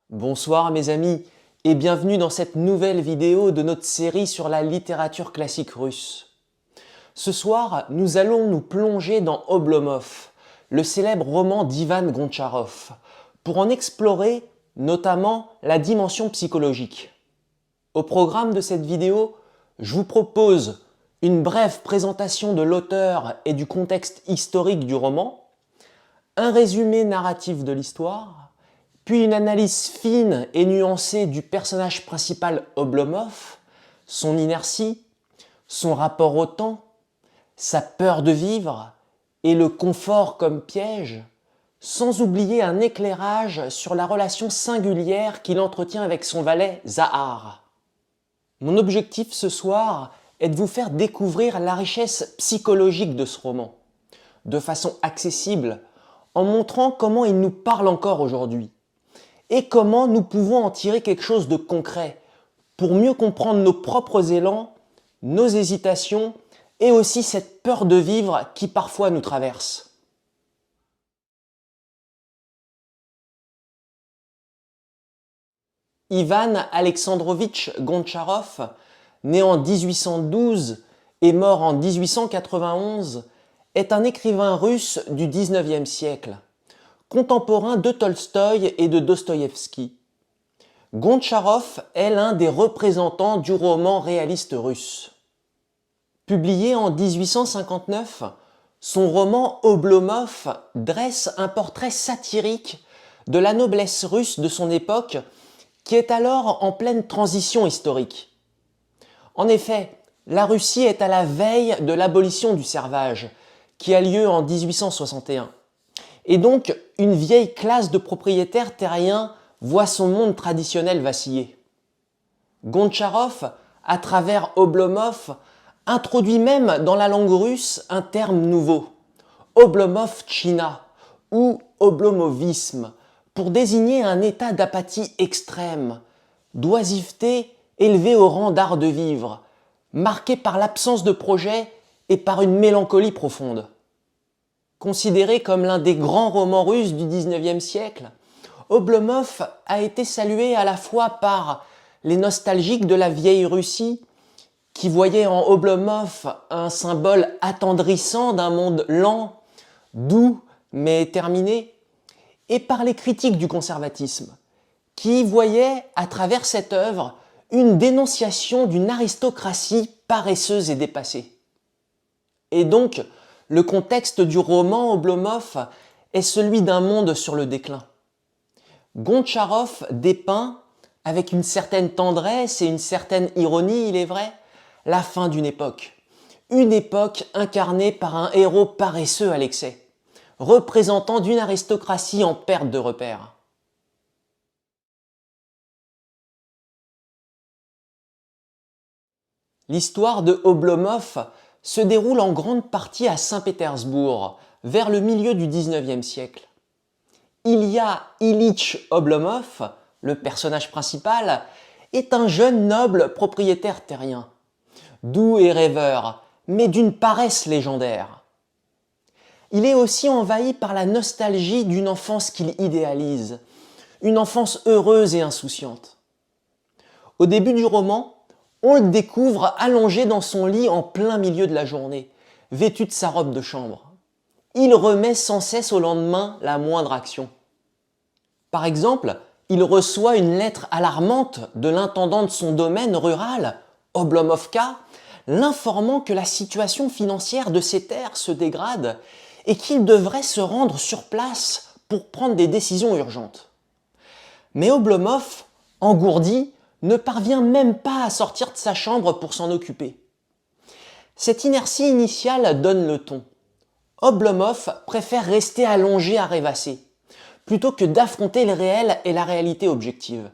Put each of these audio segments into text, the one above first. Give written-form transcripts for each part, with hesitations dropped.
Bonsoir mes amis et bienvenue dans cette nouvelle vidéo de notre série sur la littérature classique russe. Ce soir, nous allons nous plonger dans Oblomov, le célèbre roman d'Ivan Gontcharov, pour en explorer notamment la dimension psychologique. Au programme de cette vidéo, je vous propose une brève présentation de l'auteur et du contexte historique du roman, un résumé narratif de l'histoire, puis une analyse fine et nuancée du personnage principal Oblomov, son inertie, son rapport au temps, sa peur de vivre et le confort comme piège, sans oublier un éclairage sur la relation singulière qu'il entretient avec son valet Zahar. Mon objectif ce soir est de vous faire découvrir la richesse psychologique de ce roman, de façon accessible, en montrant comment il nous parle encore aujourd'hui, et comment nous pouvons en tirer quelque chose de concret pour mieux comprendre nos propres élans, nos hésitations et aussi cette peur de vivre qui parfois nous traverse. Ivan Alexandrovitch Gontcharov, né en 1812 et mort en 1891, est un écrivain russe du XIXe siècle, contemporain de Tolstoï et de Dostoïevski. Gontcharov est l'un des représentants du roman réaliste russe. Publié en 1859, son roman Oblomov dresse un portrait satirique de la noblesse russe de son époque qui est alors en pleine transition historique. En effet, la Russie est à la veille de l'abolition du servage, qui a lieu en 1861. Et donc, une vieille classe de propriétaires terriens voit son monde traditionnel vaciller. Gontcharov, à travers Oblomov, introduit même dans la langue russe un terme nouveau, Oblomovtchina ou oblomovisme, pour désigner un état d'apathie extrême, d'oisiveté élevée au rang d'art de vivre, marqué par l'absence de projet et par une mélancolie profonde. Considéré comme l'un des grands romans russes du XIXe siècle, Oblomov a été salué à la fois par les nostalgiques de la vieille Russie, qui voyaient en Oblomov un symbole attendrissant d'un monde lent, doux mais terminé, et par les critiques du conservatisme, qui voyaient à travers cette œuvre une dénonciation d'une aristocratie paresseuse et dépassée. Et donc, le contexte du roman Oblomov est celui d'un monde sur le déclin. Gontcharov dépeint, avec une certaine tendresse et une certaine ironie, il est vrai, la fin d'une époque. Une époque incarnée par un héros paresseux à l'excès, représentant d'une aristocratie en perte de repères. L'histoire de Oblomov se déroule en grande partie à Saint-Pétersbourg, vers le milieu du XIXe siècle. Ilya Ilitch Oblomov, le personnage principal, est un jeune noble propriétaire terrien, doux et rêveur, mais d'une paresse légendaire. Il est aussi envahi par la nostalgie d'une enfance qu'il idéalise, une enfance heureuse et insouciante. Au début du roman, on le découvre allongé dans son lit en plein milieu de la journée, vêtu de sa robe de chambre. Il remet sans cesse au lendemain la moindre action. Par exemple, il reçoit une lettre alarmante de l'intendant de son domaine rural, Oblomovka, l'informant que la situation financière de ses terres se dégrade et qu'il devrait se rendre sur place pour prendre des décisions urgentes. Mais Oblomov, engourdi, ne parvient même pas à sortir de sa chambre pour s'en occuper. Cette inertie initiale donne le ton. Oblomov préfère rester allongé à rêvasser, plutôt que d'affronter le réel et la réalité objective.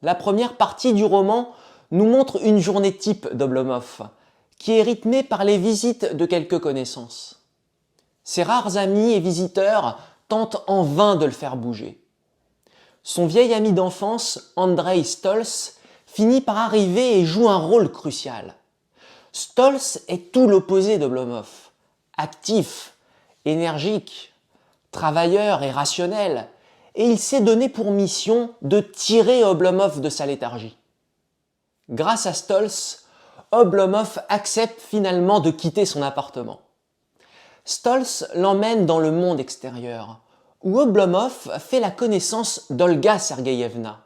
La première partie du roman nous montre une journée type d'Oblomov, qui est rythmée par les visites de quelques connaissances. Ses rares amis et visiteurs tentent en vain de le faire bouger. Son vieil ami d'enfance, Andrei Stolz, finit par arriver et joue un rôle crucial. Stolz est tout l'opposé d'Oblomov. Actif, énergique, travailleur et rationnel, et il s'est donné pour mission de tirer Oblomov de sa léthargie. Grâce à Stolz, Oblomov accepte finalement de quitter son appartement. Stolz l'emmène dans le monde extérieur, où Oblomov fait la connaissance d'Olga Sergeyevna,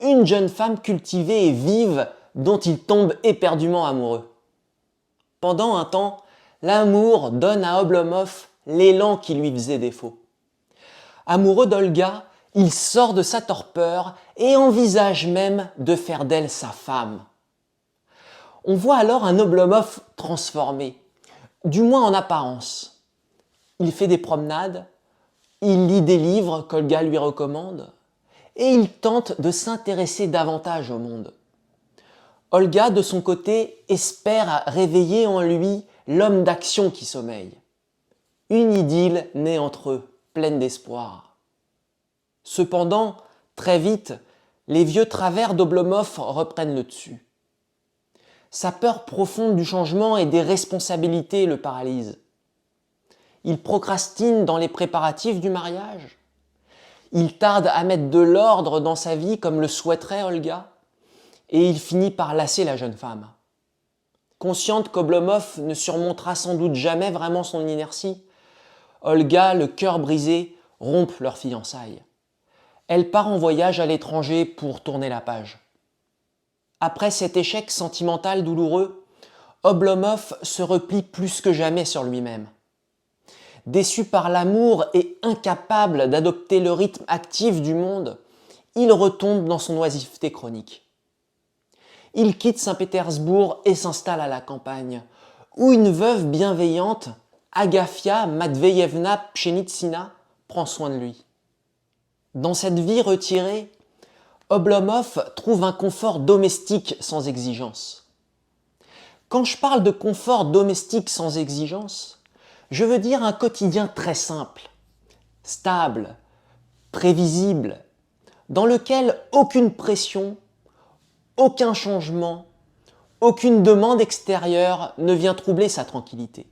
une jeune femme cultivée et vive dont il tombe éperdument amoureux. Pendant un temps, l'amour donne à Oblomov l'élan qui lui faisait défaut. Amoureux d'Olga, il sort de sa torpeur et envisage même de faire d'elle sa femme. On voit alors un Oblomov transformé, du moins en apparence. Il fait des promenades, il lit des livres qu'Olga lui recommande, et il tente de s'intéresser davantage au monde. Olga, de son côté, espère réveiller en lui l'homme d'action qui sommeille. Une idylle naît entre eux, pleine d'espoir. Cependant, très vite, les vieux travers d'Oblomov reprennent le dessus. Sa peur profonde du changement et des responsabilités le paralyse. Il procrastine dans les préparatifs du mariage. Il tarde à mettre de l'ordre dans sa vie comme le souhaiterait Olga. Et il finit par lasser la jeune femme. Consciente qu'Oblomov ne surmontera sans doute jamais vraiment son inertie, Olga, le cœur brisé, rompt leurs fiançailles. Elle part en voyage à l'étranger pour tourner la page. Après cet échec sentimental douloureux, Oblomov se replie plus que jamais sur lui-même. Déçu par l'amour et incapable d'adopter le rythme actif du monde, il retombe dans son oisiveté chronique. Il quitte Saint-Pétersbourg et s'installe à la campagne, où une veuve bienveillante, Agafia Matveyevna Pchenitsina, prend soin de lui. Dans cette vie retirée, Oblomov trouve un confort domestique sans exigence. Quand je parle de confort domestique sans exigence, je veux dire un quotidien très simple, stable, prévisible, dans lequel aucune pression, aucun changement, aucune demande extérieure ne vient troubler sa tranquillité.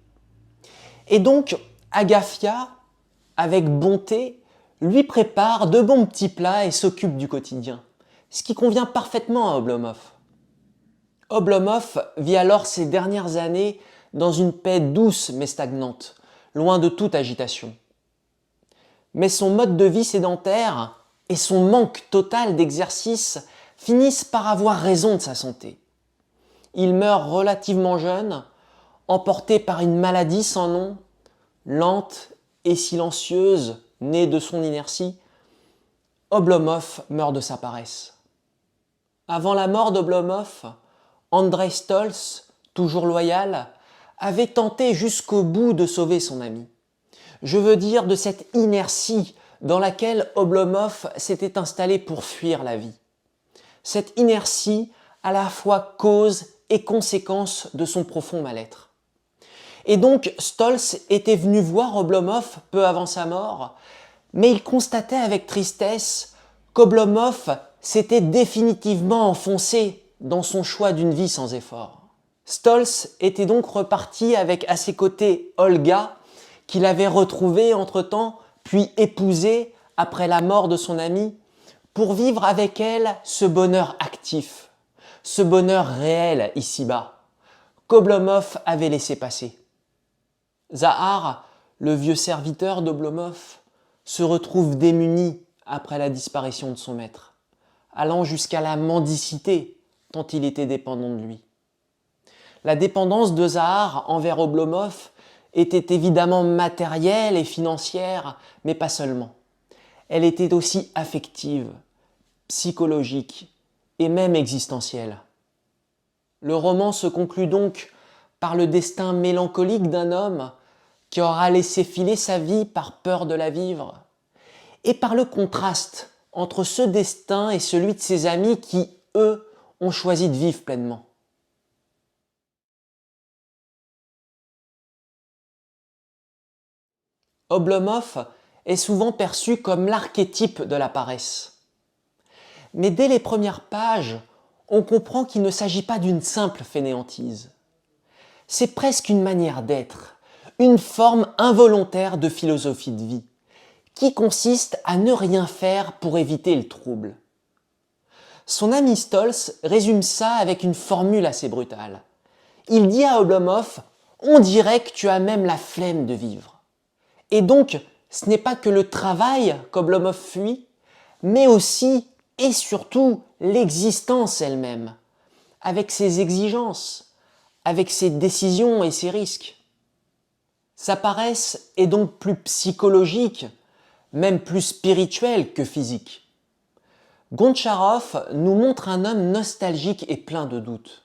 Et donc, Agafia, avec bonté, lui prépare de bons petits plats et s'occupe du quotidien, ce qui convient parfaitement à Oblomov. Oblomov vit alors ses dernières années dans une paix douce mais stagnante, loin de toute agitation. Mais son mode de vie sédentaire et son manque total d'exercice finissent par avoir raison de sa santé. Il meurt relativement jeune, emporté par une maladie sans nom, lente et silencieuse, née de son inertie. Oblomov meurt de sa paresse. Avant la mort d'Oblomov, Andrei Stolz, toujours loyal, avait tenté jusqu'au bout de sauver son ami. Je veux dire de cette inertie dans laquelle Oblomov s'était installé pour fuir la vie. Cette inertie à la fois cause et conséquence de son profond mal-être. Et donc Stolz était venu voir Oblomov peu avant sa mort, mais il constatait avec tristesse qu'Oblomov s'était définitivement enfoncé dans son choix d'une vie sans effort. Stolz était donc reparti avec à ses côtés Olga, qu'il avait retrouvée entre-temps, puis épousée après la mort de son ami, pour vivre avec elle ce bonheur actif, ce bonheur réel ici-bas, qu'Oblomov avait laissé passer. Zahar, le vieux serviteur d'Oblomov, se retrouve démuni après la disparition de son maître, allant jusqu'à la mendicité tant il était dépendant de lui. La dépendance de Zahar envers Oblomov était évidemment matérielle et financière, mais pas seulement. Elle était aussi affective, psychologique et même existentielle. Le roman se conclut donc par le destin mélancolique d'un homme qui aura laissé filer sa vie par peur de la vivre, et par le contraste entre ce destin et celui de ses amis qui, eux, ont choisi de vivre pleinement. Oblomov est souvent perçu comme l'archétype de la paresse. Mais dès les premières pages, on comprend qu'il ne s'agit pas d'une simple fainéantise. C'est presque une manière d'être, une forme involontaire de philosophie de vie, qui consiste à ne rien faire pour éviter le trouble. Son ami Stolz résume ça avec une formule assez brutale. Il dit à Oblomov « On dirait que tu as même la flemme de vivre ». Et donc, ce n'est pas que le travail qu'Oblomov fuit, mais aussi et surtout l'existence elle-même, avec ses exigences, avec ses décisions et ses risques. Sa paresse est donc plus psychologique, même plus spirituelle que physique. Gontcharov nous montre un homme nostalgique et plein de doutes.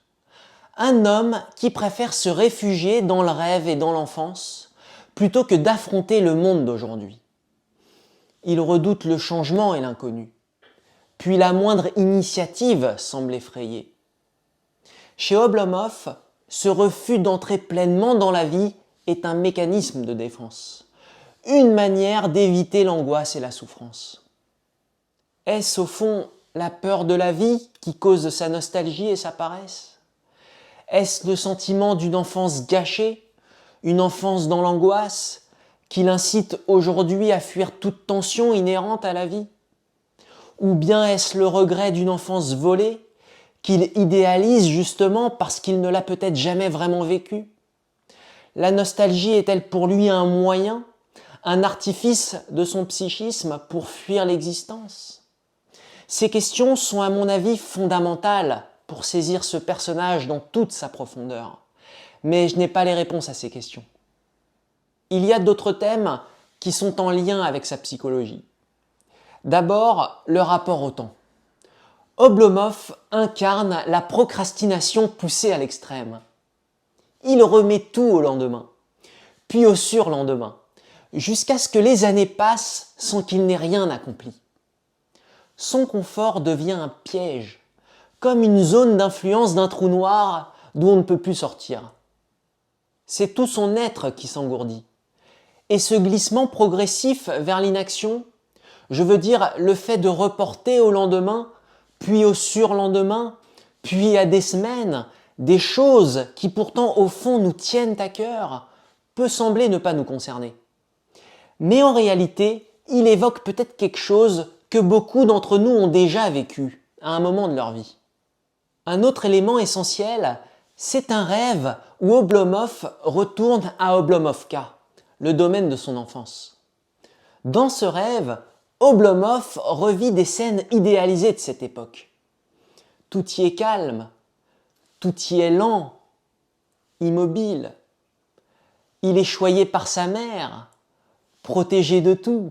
Un homme qui préfère se réfugier dans le rêve et dans l'enfance, plutôt que d'affronter le monde d'aujourd'hui. Il redoute le changement et l'inconnu. Puis la moindre initiative semble effrayer. Chez Oblomov, ce refus d'entrer pleinement dans la vie est un mécanisme de défense, une manière d'éviter l'angoisse et la souffrance. Est-ce au fond la peur de la vie qui cause sa nostalgie et sa paresse? Est-ce le sentiment d'une enfance gâchée, une enfance dans l'angoisse, qui l'incite aujourd'hui à fuir toute tension inhérente à la vie? Ou bien est-ce le regret d'une enfance volée, qu'il idéalise justement parce qu'il ne l'a peut-être jamais vraiment vécue? La nostalgie est-elle pour lui un moyen, un artifice de son psychisme pour fuir l'existence? Ces questions sont à mon avis fondamentales pour saisir ce personnage dans toute sa profondeur. Mais je n'ai pas les réponses à ces questions. Il y a d'autres thèmes qui sont en lien avec sa psychologie. D'abord, le rapport au temps. Oblomov incarne la procrastination poussée à l'extrême. Il remet tout au lendemain, puis au surlendemain, jusqu'à ce que les années passent sans qu'il n'ait rien accompli. Son confort devient un piège, comme une zone d'influence d'un trou noir d'où on ne peut plus sortir. C'est tout son être qui s'engourdit. Et ce glissement progressif vers l'inaction, je veux dire le fait de reporter au lendemain, puis au surlendemain, puis à des semaines, des choses qui pourtant au fond nous tiennent à cœur, peut sembler ne pas nous concerner. Mais en réalité, il évoque peut-être quelque chose que beaucoup d'entre nous ont déjà vécu à un moment de leur vie. Un autre élément essentiel, c'est un rêve où Oblomov retourne à Oblomovka, le domaine de son enfance. Dans ce rêve, Oblomov revit des scènes idéalisées de cette époque. Tout y est calme, tout y est lent, immobile. Il est choyé par sa mère, protégé de tout,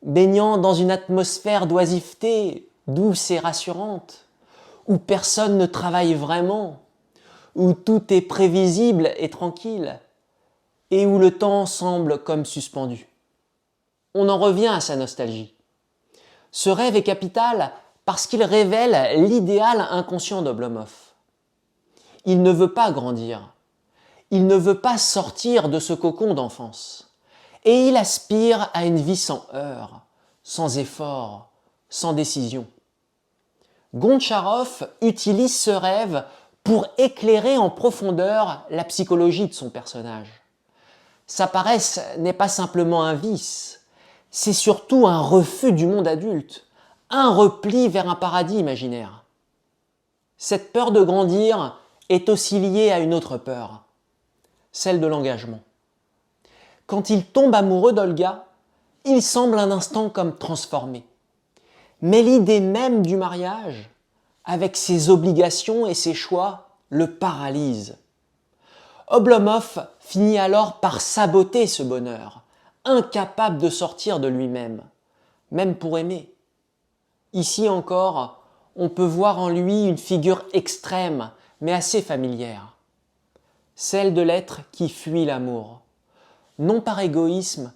baignant dans une atmosphère d'oisiveté douce et rassurante, où personne ne travaille vraiment, où tout est prévisible et tranquille, et où le temps semble comme suspendu. On en revient à sa nostalgie. Ce rêve est capital parce qu'il révèle l'idéal inconscient d'Oblomov. Il ne veut pas grandir, il ne veut pas sortir de ce cocon d'enfance, et il aspire à une vie sans heurts, sans effort, sans décision. Gontcharov utilise ce rêve pour éclairer en profondeur la psychologie de son personnage. Sa paresse n'est pas simplement un vice, c'est surtout un refus du monde adulte, un repli vers un paradis imaginaire. Cette peur de grandir est aussi liée à une autre peur, celle de l'engagement. Quand il tombe amoureux d'Olga, il semble un instant comme transformé. Mais l'idée même du mariage, avec ses obligations et ses choix, le paralyse. Oblomov finit alors par saboter ce bonheur, incapable de sortir de lui-même, même pour aimer. Ici encore, on peut voir en lui une figure extrême, mais assez familière. Celle de l'être qui fuit l'amour, non par égoïsme,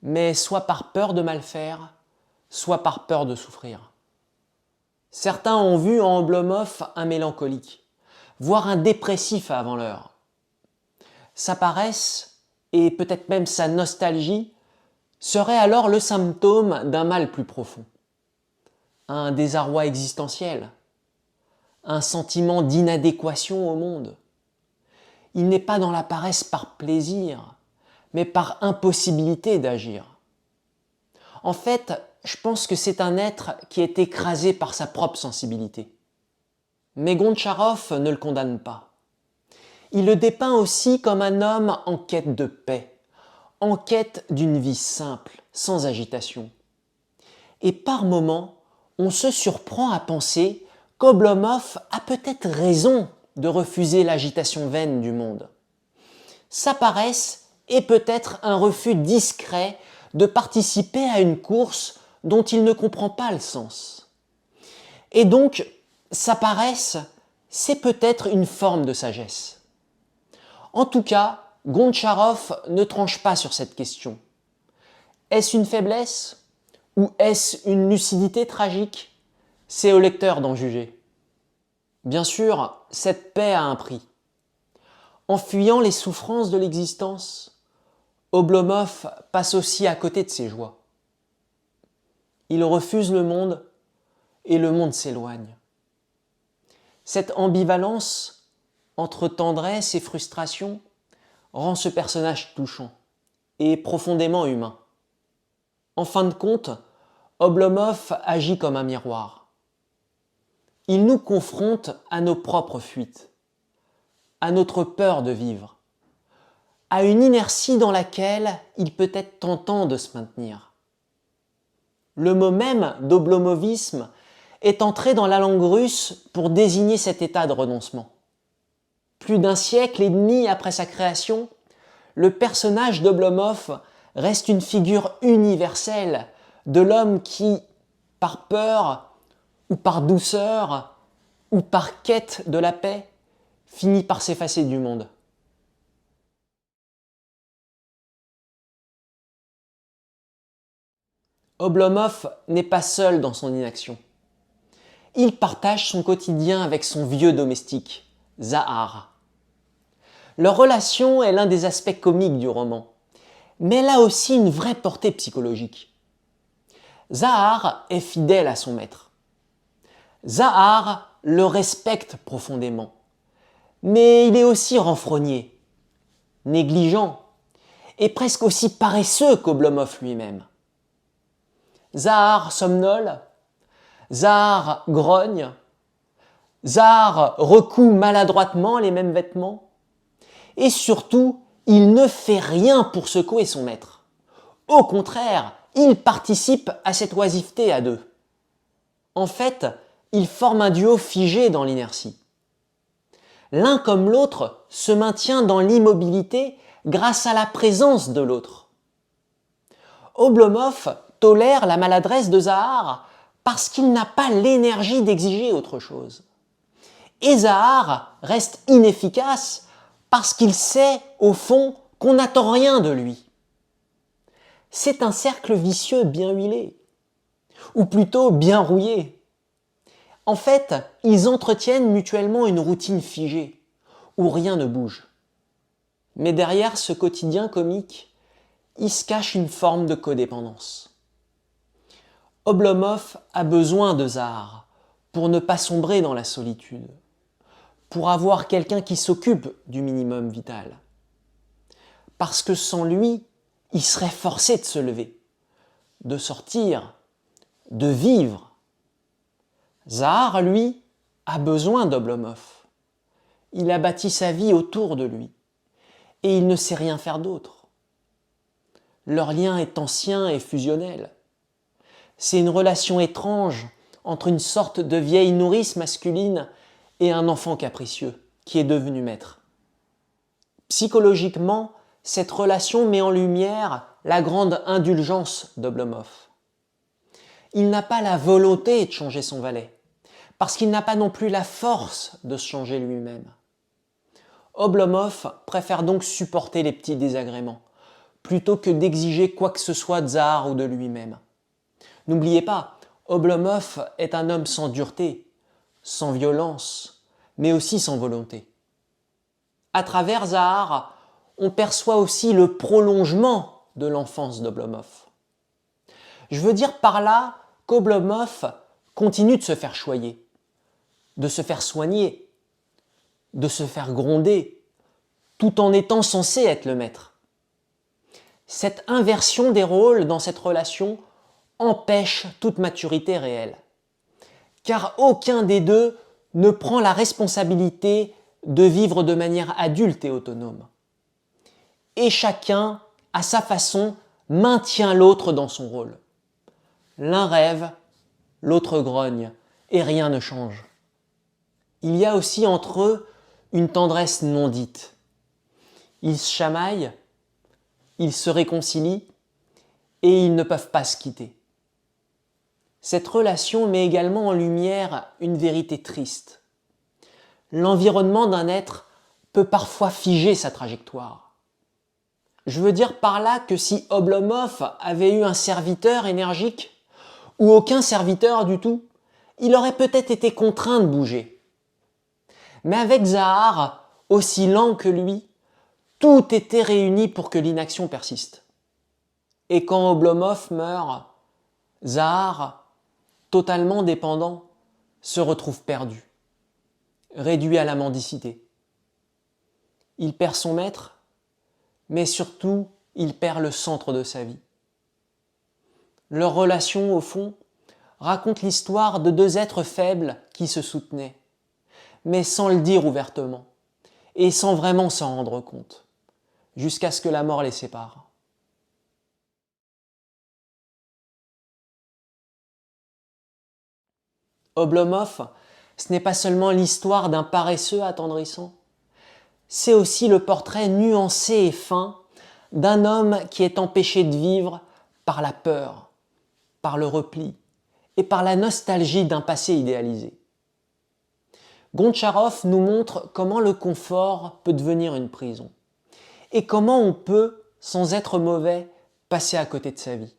mais soit par peur de mal faire, soit par peur de souffrir. Certains ont vu en Oblomov un mélancolique, voire un dépressif avant l'heure. Sa paresse, et peut-être même sa nostalgie, serait alors le symptôme d'un mal plus profond. Un désarroi existentiel, un sentiment d'inadéquation au monde. Il n'est pas dans la paresse par plaisir, mais par impossibilité d'agir. En fait, je pense que c'est un être qui est écrasé par sa propre sensibilité. Mais Gontcharov ne le condamne pas. Il le dépeint aussi comme un homme en quête de paix, en quête d'une vie simple, sans agitation. Et par moments, on se surprend à penser qu'Oblomov a peut-être raison de refuser l'agitation vaine du monde. Sa paresse est peut-être un refus discret de participer à une course dont il ne comprend pas le sens. Et donc, sa paresse, c'est peut-être une forme de sagesse. En tout cas, Gontcharov ne tranche pas sur cette question. Est-ce une faiblesse ou est-ce une lucidité tragique? C'est au lecteur d'en juger. Bien sûr, cette paix a un prix. En fuyant les souffrances de l'existence, Oblomov passe aussi à côté de ses joies. Il refuse le monde et le monde s'éloigne. Cette ambivalence entre tendresse et frustration rend ce personnage touchant et profondément humain. En fin de compte, Oblomov agit comme un miroir. Il nous confronte à nos propres fuites, à notre peur de vivre, à une inertie dans laquelle il peut être tentant de se maintenir. Le mot même d'oblomovisme est entré dans la langue russe pour désigner cet état de renoncement. Plus d'un siècle et demi après sa création, le personnage d'Oblomov reste une figure universelle de l'homme qui, par peur ou par douceur ou par quête de la paix, finit par s'effacer du monde. Oblomov n'est pas seul dans son inaction. Il partage son quotidien avec son vieux domestique, Zahar. Leur relation est l'un des aspects comiques du roman, mais elle a aussi une vraie portée psychologique. Zahar est fidèle à son maître. Zahar le respecte profondément, mais il est aussi renfrogné, négligent et presque aussi paresseux qu'Oblomov lui-même. Zahar somnole, Zahar grogne, Zahar recoue maladroitement les mêmes vêtements, et surtout, il ne fait rien pour secouer son maître. Au contraire, il participe à cette oisiveté à deux. En fait, ils forment un duo figé dans l'inertie. L'un comme l'autre se maintient dans l'immobilité grâce à la présence de l'autre. Oblomov tolère la maladresse de Zahar parce qu'il n'a pas l'énergie d'exiger autre chose. Et Zahar reste inefficace parce qu'il sait, au fond, qu'on n'attend rien de lui. C'est un cercle vicieux bien huilé, ou plutôt bien rouillé. En fait, ils entretiennent mutuellement une routine figée, où rien ne bouge. Mais derrière ce quotidien comique, il se cache une forme de codépendance. Oblomov a besoin de Zahar pour ne pas sombrer dans la solitude, pour avoir quelqu'un qui s'occupe du minimum vital. Parce que sans lui, il serait forcé de se lever, de sortir, de vivre. Zahar, lui, a besoin d'Oblomov. Il a bâti sa vie autour de lui, et il ne sait rien faire d'autre. Leur lien est ancien et fusionnel. C'est une relation étrange entre une sorte de vieille nourrice masculine et un enfant capricieux qui est devenu maître. Psychologiquement, cette relation met en lumière la grande indulgence d'Oblomov. Il n'a pas la volonté de changer son valet, parce qu'il n'a pas non plus la force de se changer lui-même. Oblomov préfère donc supporter les petits désagréments, plutôt que d'exiger quoi que ce soit de Zahar ou de lui-même. N'oubliez pas, Oblomov est un homme sans dureté, sans violence, mais aussi sans volonté. À travers Zahar, on perçoit aussi le prolongement de l'enfance d'Oblomov. Je veux dire par là qu'Oblomov continue de se faire choyer, de se faire soigner, de se faire gronder, tout en étant censé être le maître. Cette inversion des rôles dans cette relation empêche toute maturité réelle. Car aucun des deux ne prend la responsabilité de vivre de manière adulte et autonome. Et chacun, à sa façon, maintient l'autre dans son rôle. L'un rêve, l'autre grogne, et rien ne change. Il y a aussi entre eux une tendresse non dite. Ils se chamaillent, ils se réconcilient, et ils ne peuvent pas se quitter. Cette relation met également en lumière une vérité triste. L'environnement d'un être peut parfois figer sa trajectoire. Je veux dire par là que si Oblomov avait eu un serviteur énergique, ou aucun serviteur du tout, il aurait peut-être été contraint de bouger. Mais avec Zahar, aussi lent que lui, tout était réuni pour que l'inaction persiste. Et quand Oblomov meurt, Zahar, totalement dépendant, se retrouve perdu, réduit à la mendicité. Il perd son maître, mais surtout, il perd le centre de sa vie. Leur relation, au fond, raconte l'histoire de deux êtres faibles qui se soutenaient, mais sans le dire ouvertement, et sans vraiment s'en rendre compte, jusqu'à ce que la mort les sépare. Oblomov, ce n'est pas seulement l'histoire d'un paresseux attendrissant, c'est aussi le portrait nuancé et fin d'un homme qui est empêché de vivre par la peur, par le repli et par la nostalgie d'un passé idéalisé. Gontcharov nous montre comment le confort peut devenir une prison et comment on peut, sans être mauvais, passer à côté de sa vie.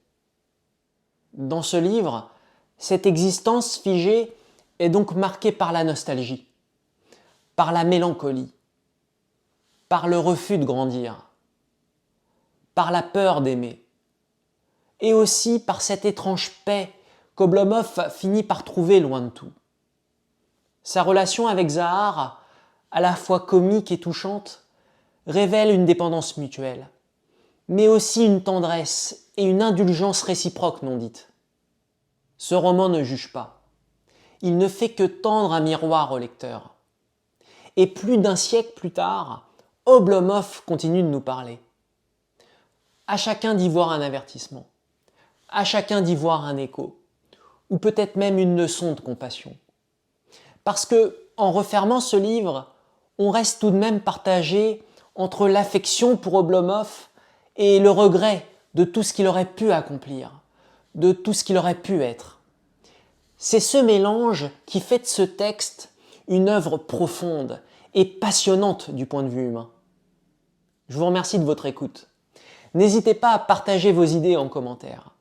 Dans ce livre, cette existence figée est donc marquée par la nostalgie, par la mélancolie, par le refus de grandir, par la peur d'aimer, et aussi par cette étrange paix qu'Oblomov finit par trouver loin de tout. Sa relation avec Zahar, à la fois comique et touchante, révèle une dépendance mutuelle, mais aussi une tendresse et une indulgence réciproque non dite. Ce roman ne juge pas. Il ne fait que tendre un miroir au lecteur. Et plus d'un siècle plus tard, Oblomov continue de nous parler. À chacun d'y voir un avertissement, à chacun d'y voir un écho, ou peut-être même une leçon de compassion. Parce que, en refermant ce livre, on reste tout de même partagé entre l'affection pour Oblomov et le regret de tout ce qu'il aurait pu accomplir, de tout ce qu'il aurait pu être. C'est ce mélange qui fait de ce texte une œuvre profonde et passionnante du point de vue humain. Je vous remercie de votre écoute. N'hésitez pas à partager vos idées en commentaire,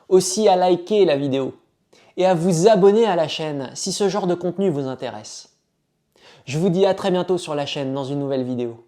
aussi à liker la vidéo et à vous abonner à la chaîne si ce genre de contenu vous intéresse. Je vous dis à très bientôt sur la chaîne dans une nouvelle vidéo.